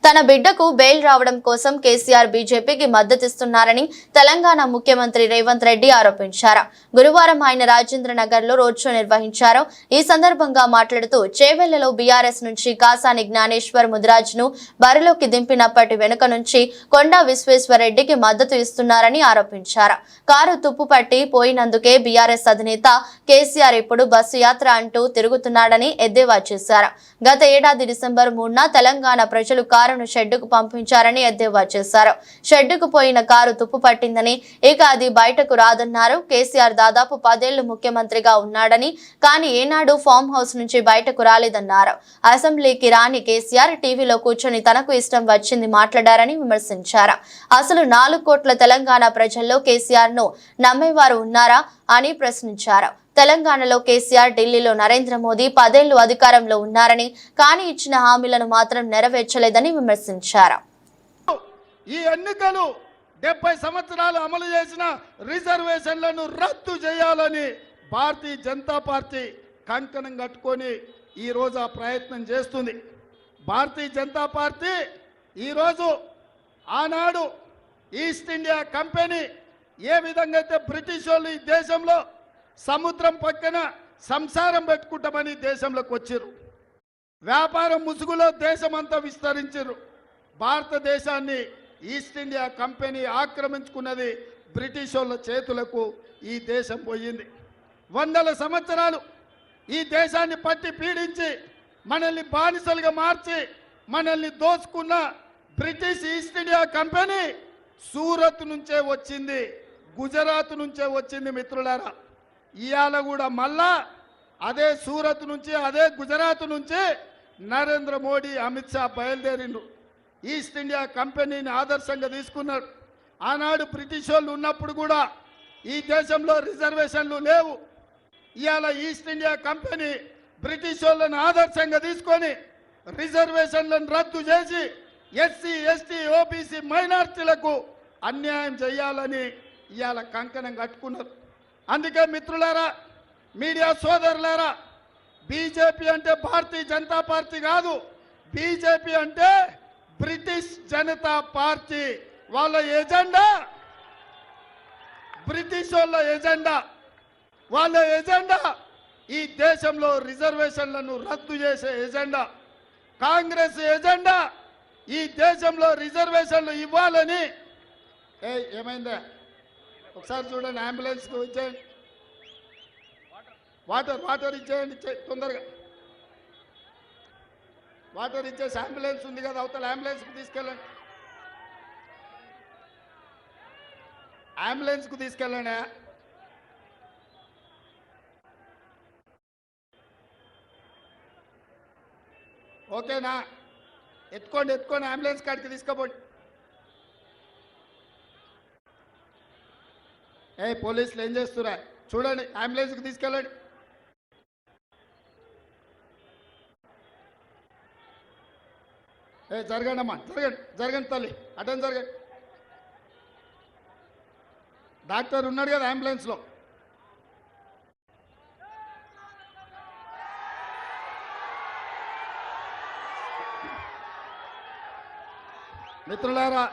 తన బిడ్డకు బెయిల్ రావడం కోసం కేసీఆర్ బీజేపీకి మద్దతిస్తున్నారని తెలంగాణ ముఖ్యమంత్రి రేవంత్ రెడ్డి ఆరోపించారు. గురువారం ఆయన రాజేంద్ర నగర్ లో రోడ్ షో నిర్వహించారు. ఈ సందర్భంగా మాట్లాడుతూ చేవెళ్లలో బీఆర్ఎస్ నుంచి కాసాని జ్ఞానేశ్వర్ ముదిరాజ్ ను బరిలోకి దింపినప్పటి వెనుక నుంచి కొండా విశ్వేశ్వరరెడ్డికి మద్దతు ఇస్తున్నారని ఆరోపించారు. కారు తుప్పుపట్టి పోయినందుకే బీఆర్ఎస్ అధినేత కేసీఆర్ ఇప్పుడు బస్సు యాత్ర అంటూ తిరుగుతున్నాడని ఎద్దేవా చేశారు. గత ఏడాది డిసెంబర్ 3న తెలంగాణ ప్రజలు కారును షెడ్డుకు పంపించారని ఎద్దేవా చేశారు. షెడ్డుకు పోయిన కారు తుప్పు పట్టిందని, ఇక అది బయటకు రాదన్నారు. కేసీఆర్ దాదాపు 10 ఏళ్లు ముఖ్యమంత్రిగా ఉన్నాడని, కానీ ఏనాడు ఫామ్ హౌస్ నుంచి బయటకు రాలేదన్నారు. అసెంబ్లీకి రాని కేసీఆర్ టీవీలో కూర్చొని తనకు ఇష్టం వచ్చింది మాట్లాడారని విమర్శించారు. అసలు 4 కోట్ల తెలంగాణ ప్రజల్లో కేసీఆర్ ను నమ్మేవారు ఉన్నారా అని ప్రశ్నించారు. తెలంగాణలో కేసీఆర్, ఢిల్లీలో నరేంద్ర మోదీ 10 ఏళ్లు అధికారంలో ఉన్నారని, కానీ ఇచ్చిన హామీలను మాత్రం నెరవేర్చలేదని విమర్శించారు. ఈ ఎన్నికలు 70 సంవత్సరాలు అమలు చేసిన రిజర్వేషన్లను రద్దు చేయాలని భారతీయ జనతా పార్టీ కంకణం కట్టుకొని ఈ రోజు ఆ ప్రయత్నం చేస్తుంది. భారతీయ జనతా పార్టీ ఈరోజు ఆనాడు ఈస్ట్ ఇండియా కంపెనీ ఏ విధంగా అయితే బ్రిటిష్ వాళ్ళు ఈ దేశంలో సముద్రం పక్కన సంసారం పెట్టుకుంటామని దేశంలోకి వచ్చారు. వ్యాపారం ముసుగులో దేశమంతా విస్తరించారు. భారతదేశాన్ని ఈస్ట్ ఇండియా కంపెనీ ఆక్రమించుకున్నది. బ్రిటిష్ వాళ్ళ చేతులకు ఈ దేశం పోయింది. 100 సంవత్సరాలు ఈ దేశాన్ని పట్టి పీడించి మనల్ని బానిసలుగా మార్చి మనల్ని దోచుకున్న British east India company Surat నుంచే వచ్చింది, గుజరాత్ నుంచే వచ్చింది. మిత్రులారా, ఇవాళ కూడా మళ్ళా అదే సూరత్ నుంచి, అదే గుజరాత్ నుంచి నరేంద్ర మోడీ, అమిత్ షా బయలుదేరిండు. ఈస్ట్ ఇండియా కంపెనీని ఆదర్శంగా తీసుకున్నాడు. ఆనాడు బ్రిటిష్ వాళ్ళు ఉన్నప్పుడు కూడా ఈ దేశంలో రిజర్వేషన్లు లేవు. ఇవాళ ఈస్ట్ ఇండియా కంపెనీ బ్రిటిష్ వాళ్ళని ఆదర్శంగా తీసుకొని రిజర్వేషన్లను రద్దు చేసి ఎస్సీ, ఎస్టీ, ఓబీసీ మైనార్టీలకు అన్యాయం చేయాలని ఇవాళ కంకణం కట్టుకున్నారు. అందుకే మిత్రులారా, మీడియా సోదరులారా, బీజేపీ అంటే భారతీయ జనతా పార్టీ కాదు. బీజేపీ అంటే బ్రిటిష్ జనతా పార్టీ. వాళ్ళ ఎజెండా బ్రిటిష్ వాళ్ళ ఎజెండా. వాళ్ళ ఎజెండా ఈ దేశంలో రిజర్వేషన్లను రద్దు చేసే ఎజెండా. కాంగ్రెస్ ఎజెండా ఈ దేశంలో రిజర్వేషన్లు ఇవ్వాలని. ఏమైందా ఒకసారి చూడండి, అంబులెన్స్కి ఇచ్చేయండి, వాటర్ ఇచ్చేయండి తొందరగా. వాటర్ ఇచ్చేసి అంబులెన్స్ ఉంది కదా అవతల, అంబులెన్స్కి తీసుకెళ్ళండి, అంబులెన్స్కు తీసుకెళ్ళండి. ఓకేనా? ఎత్తుకోండి, అంబులెన్స్ కాడికి తీసుకోపోండి. పోలీసులు ఏం చేస్తురా చూడండి, అంబులెన్స్కి తీసుకెళ్ళండి. జరగండి అమ్మా, జరగండి తల్లి, అటెండ్ జరగండి. డాక్టర్ ఉన్నాడు కదా అంబులెన్స్లో. మిత్రులారా,